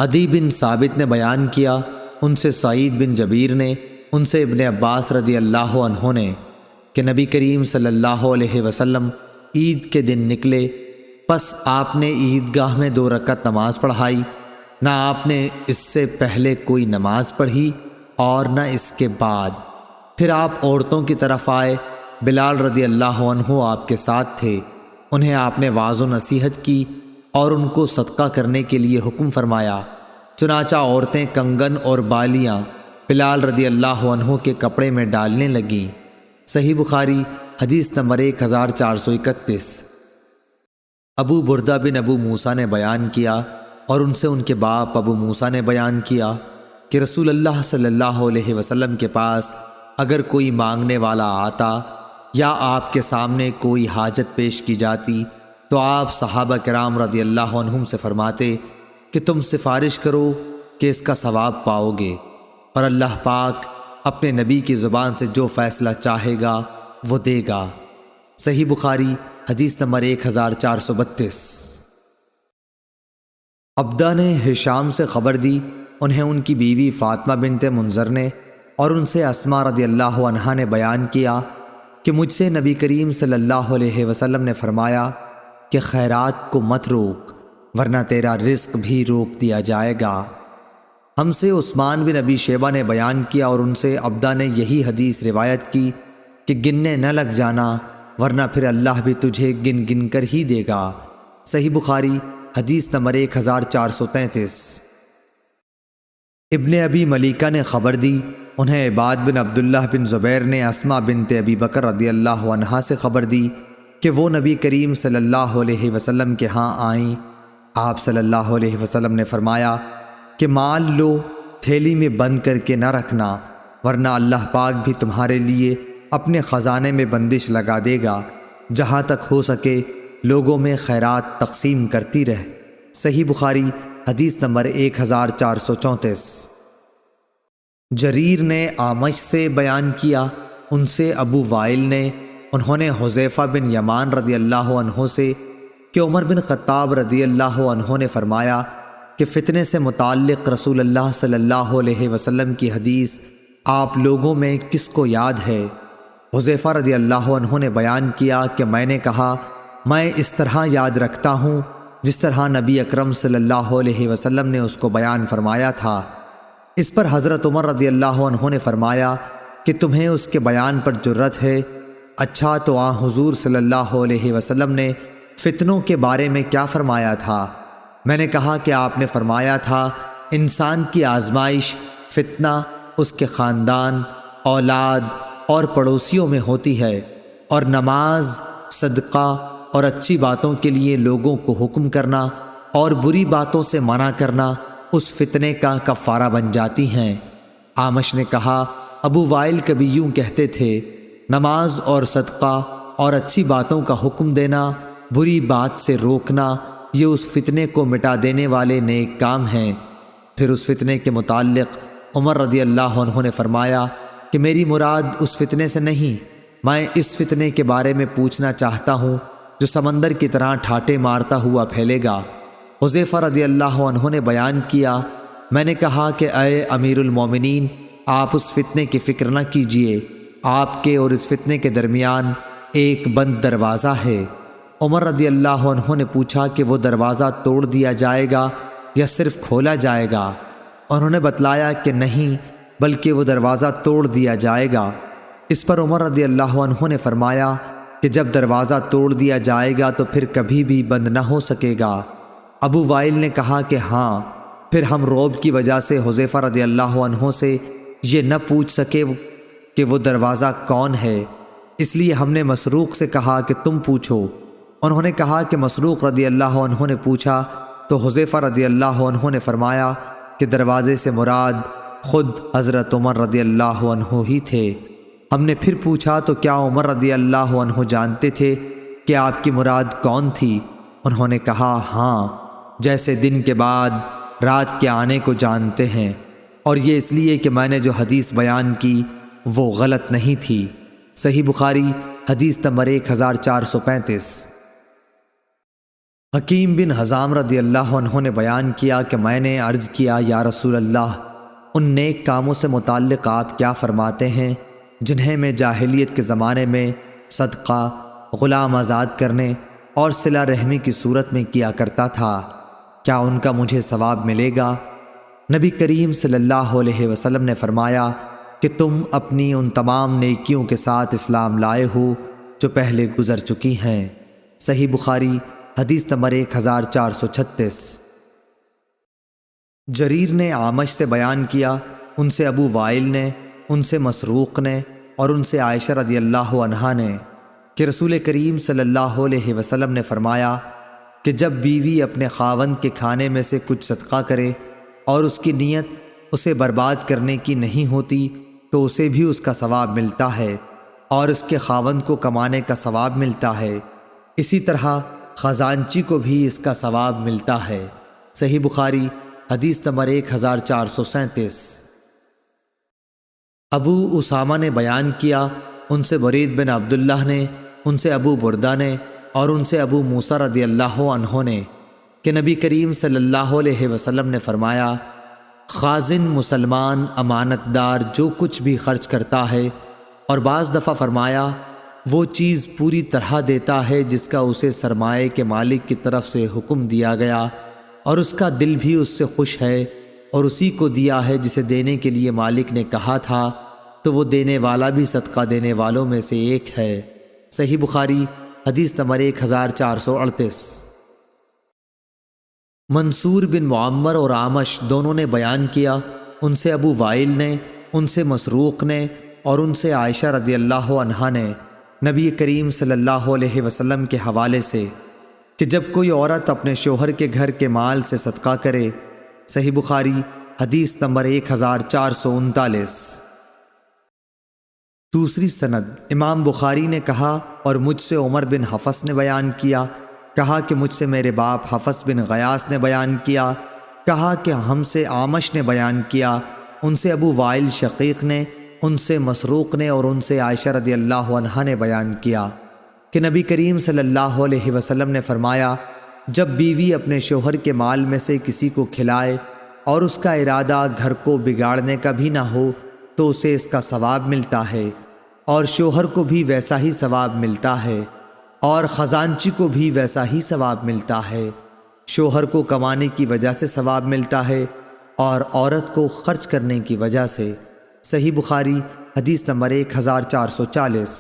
عدی بن ثابت نے بیان کیا، ان سے سعید بن جبیر نے، ان سے ابن عباس رضی اللہ عنہ نے کہ نبی کریم صلی اللہ علیہ وسلم عید کے دن نکلے، پس آپ نے عیدگاہ میں 2 رکعت نماز پڑھائی، نہ آپ نے اس سے پہلے کوئی نماز پڑھی اور نہ اس کے بعد۔ پھر آپ عورتوں کی طرف آئے، بلال رضی اللہ عنہ آپ کے ساتھ تھے، انہیں آپ نے واعظ و نصیحت کی اور ان کو صدقہ کرنے کے لیے حکم فرمایا۔ چنانچہ عورتیں کنگن اور بالیاں بلال رضی اللہ عنہ کے کپڑے میں ڈالنے لگیں۔ صحیح بخاری حدیث نمبر 1431۔ ابو بردہ بن ابو موسیٰ نے بیان کیا اور ان سے ان کے باپ ابو موسیٰ نے بیان کیا کہ رسول اللہ صلی اللہ علیہ وسلم کے پاس اگر کوئی مانگنے والا آتا یا آپ کے سامنے کوئی حاجت پیش کی جاتی تو آپ صحابہ کرام رضی اللہ عنہم سے فرماتے کہ تم سفارش کرو کہ اس کا ثواب پاؤ گے، اور اللہ پاک اپنے نبی کی زبان سے جو فیصلہ چاہے گا وہ دے گا۔ صحیح بخاری حدیث نمبر 1432۔ عبدہ نے ہشام سے خبر دی، انہیں ان کی بیوی فاطمہ بنت منذر نے اور ان سے اسماء رضی اللہ عنہا نے بیان کیا کہ مجھ سے نبی کریم صلی اللہ علیہ وسلم نے فرمایا کہ خیرات کو مت روک ورنہ تیرا رزق بھی روک دیا جائے گا۔ ہم سے عثمان بن ابی شیبہ نے بیان کیا اور ان سے عبدہ نے یہی حدیث روایت کی کہ گننے نہ لگ جانا ورنہ پھر اللہ بھی تجھے گن گن کر ہی دے گا۔ صحیح بخاری حدیث نمبر 1433۔ ابن ابی ملیکہ نے خبر دی، انہیں عباد بن عبداللہ بن زبیر نے اسماء بنت ابی بکر رضی اللہ عنہا سے خبر دی کہ وہ نبی کریم صلی اللہ علیہ وسلم کے ہاں آئیں۔ آپ صلی اللہ علیہ وسلم نے فرمایا کہ مال لو، تھیلی میں بند کر کے نہ رکھنا ورنہ اللہ پاک بھی تمہارے لیے اپنے خزانے میں بندش لگا دے گا، جہاں تک ہو سکے لوگوں میں خیرات تقسیم کرتی رہ۔ صحیح بخاری حدیث نمبر 1434۔ جریر نے اعمش سے بیان کیا، ان سے ابو وائل نے، انہوں نے حذیفہ بن یمان رضی اللہ عنہ سے کہ عمر بن خطاب رضی اللہ عنہ نے فرمایا کہ فتنے سے متعلق رسول اللہ صلی اللہ علیہ وسلم کی حدیث آپ لوگوں میں کس کو یاد ہے؟ حذیفہ رضی اللہ عنہ نے بیان کیا کہ میں نے کہا میں اس طرح یاد رکھتا ہوں جس طرح نبی اکرم صلی اللہ علیہ وسلم نے اس کو بیان فرمایا تھا۔ اس پر حضرت عمر رضی اللہ عنہ نے فرمایا کہ تمہیں اس کے بیان پر جرت ہے؟ اچھا تو حضور صلی اللہ علیہ وسلم نے فتنوں کے بارے میں کیا فرمایا تھا؟ میں نے کہا کہ آپ نے فرمایا تھا انسان کی آزمائش فتنہ اس کے خاندان، اولاد اور پڑوسیوں میں ہوتی ہے، اور نماز، صدقہ اور اچھی باتوں کے لیے لوگوں کو حکم کرنا اور بری باتوں سے منع کرنا اس فتنے کا کفارہ بن جاتی ہیں۔ اعمش نے کہا ابو وائل کبھی یوں کہتے تھے، نماز اور صدقہ اور اچھی باتوں کا حکم دینا، بری بات سے روکنا، یہ اس فتنے کو مٹا دینے والے نیک کام ہیں۔ پھر اس فتنے کے متعلق عمر رضی اللہ عنہ نے فرمایا کہ میری مراد اس فتنے سے نہیں، میں اس فتنے کے بارے میں پوچھنا چاہتا ہوں جو سمندر کی طرح ٹھاٹے مارتا ہوا پھیلے گا۔ حذیفہ رضی اللہ عنہ نے بیان کیا، میں نے کہا کہ اے امیر المومنین، آپ اس فتنے کی فکر نہ کیجئے، آپ کے اور اس فتنے کے درمیان ایک بند دروازہ ہے۔ عمر رضی اللہ عنہ نے پوچھا کہ وہ دروازہ توڑ دیا جائے گا یا صرف کھولا جائے گا؟ انہوں نے بتلایا کہ نہیں، بلکہ وہ دروازہ توڑ دیا جائے گا۔ اس پر عمر رضی اللہ عنہ نے فرمایا کہ جب دروازہ توڑ دیا جائے گا تو پھر کبھی بھی بند نہ ہو سکے گا۔ ابو وائل نے کہا کہ ہاں۔ پھر ہم رعب کی وجہ سے حذیفہ رضی اللہ عنہ سے یہ نہ پوچھ سکے کہ وہ دروازہ کون ہے، اس لیے ہم نے مسروق سے کہا کہ تم پوچھو۔ انہوں نے کہا کہ مسروق رضی اللہ عنہ نے پوچھا تو حذیفہ رضی اللہ عنہ نے فرمایا کہ دروازے سے مراد خود حضرت عمر رضی اللہ عنہ ہی تھے۔ ہم نے پھر پوچھا تو کیا عمر رضی اللہ عنہ جانتے تھے کہ آپ کی مراد کون تھی؟ انہوں نے کہا ہاں، جیسے دن کے بعد رات کے آنے کو جانتے ہیں، اور یہ اس لیے کہ میں نے جو حدیث بیان کی وہ غلط نہیں تھی۔ صحیح بخاری حدیث نمبر 1435۔ حکیم بن حزام رضی اللہ عنہ نے بیان کیا کہ میں نے عرض کیا یا رسول اللہ، ان نیک کاموں سے متعلق آپ کیا فرماتے ہیں جنہیں میں جاہلیت کے زمانے میں صدقہ، غلام آزاد کرنے اور صلہ رحمی کی صورت میں کیا کرتا تھا، کیا ان کا مجھے ثواب ملے گا؟ نبی کریم صلی اللہ علیہ وسلم نے فرمایا کہ تم اپنی ان تمام نیکیوں کے ساتھ اسلام لائے ہو جو پہلے گزر چکی ہیں۔ صحیح بخاری حدیث نمبر 1436۔ جریر نے اعمش سے بیان کیا، ان سے ابو وائل نے، ان سے مسروق نے اور ان سے عائشہ رضی اللہ عنہا نے کہ رسول کریم صلی اللہ علیہ وسلم نے فرمایا کہ جب بیوی اپنے خاوند کے کھانے میں سے کچھ صدقہ کرے اور اس کی نیت اسے برباد کرنے کی نہیں ہوتی تو اسے بھی اس کا ثواب ملتا ہے اور اس کے خاوند کو کمانے کا ثواب ملتا ہے، اسی طرح خزانچی کو بھی اس کا ثواب ملتا ہے۔ صحیح بخاری حدیث نمبر 1437۔ ابو اسامہ نے بیان کیا، ان سے برید بن عبداللہ نے، ان سے ابو بردہ نے اور ان سے ابو موسیٰ رضی اللہ عنہ نے کہ نبی کریم صلی اللہ علیہ وسلم نے فرمایا، خازن مسلمان امانت دار جو کچھ بھی خرچ کرتا ہے، اور بعض دفعہ فرمایا وہ چیز پوری طرح دیتا ہے جس کا اسے سرمایے کے مالک کی طرف سے حکم دیا گیا اور اس کا دل بھی اس سے خوش ہے، اور اسی کو دیا ہے جسے دینے کے لیے مالک نے کہا تھا، تو وہ دینے والا بھی صدقہ دینے والوں میں سے ایک ہے۔ صحیح بخاری حدیث نمبر 1438۔ منصور بن معمر اور اعمش دونوں نے بیان کیا، ان سے ابو وائل نے، ان سے مسروق نے اور ان سے عائشہ رضی اللہ عنہا نے نبی کریم صلی اللہ علیہ وسلم کے حوالے سے کہ جب کوئی عورت اپنے شوہر کے گھر کے مال سے صدقہ کرے، صحیح بخاری حدیث نمبر 1439۔ دوسری سند، امام بخاری نے کہا اور مجھ سے عمر بن حفص نے بیان کیا، کہا کہ مجھ سے میرے باپ حفص بن غیاث نے بیان کیا، کہا کہ ہم سے اعمش نے بیان کیا، ان سے ابو وائل شقیق نے، ان سے مسروق نے اور ان سے عائشہ رضی اللہ عنہا نے بیان کیا کہ نبی کریم صلی اللہ علیہ وسلم نے فرمایا، جب بیوی اپنے شوہر کے مال میں سے کسی کو کھلائے اور اس کا ارادہ گھر کو بگاڑنے کا بھی نہ ہو تو اسے اس کا ثواب ملتا ہے، اور شوہر کو بھی ویسا ہی ثواب ملتا ہے، اور خزانچی کو بھی ویسا ہی ثواب ملتا ہے۔ شوہر کو کمانے کی وجہ سے ثواب ملتا ہے اور عورت کو خرچ کرنے کی وجہ سے۔ صحیح بخاری حدیث نمبر 1440۔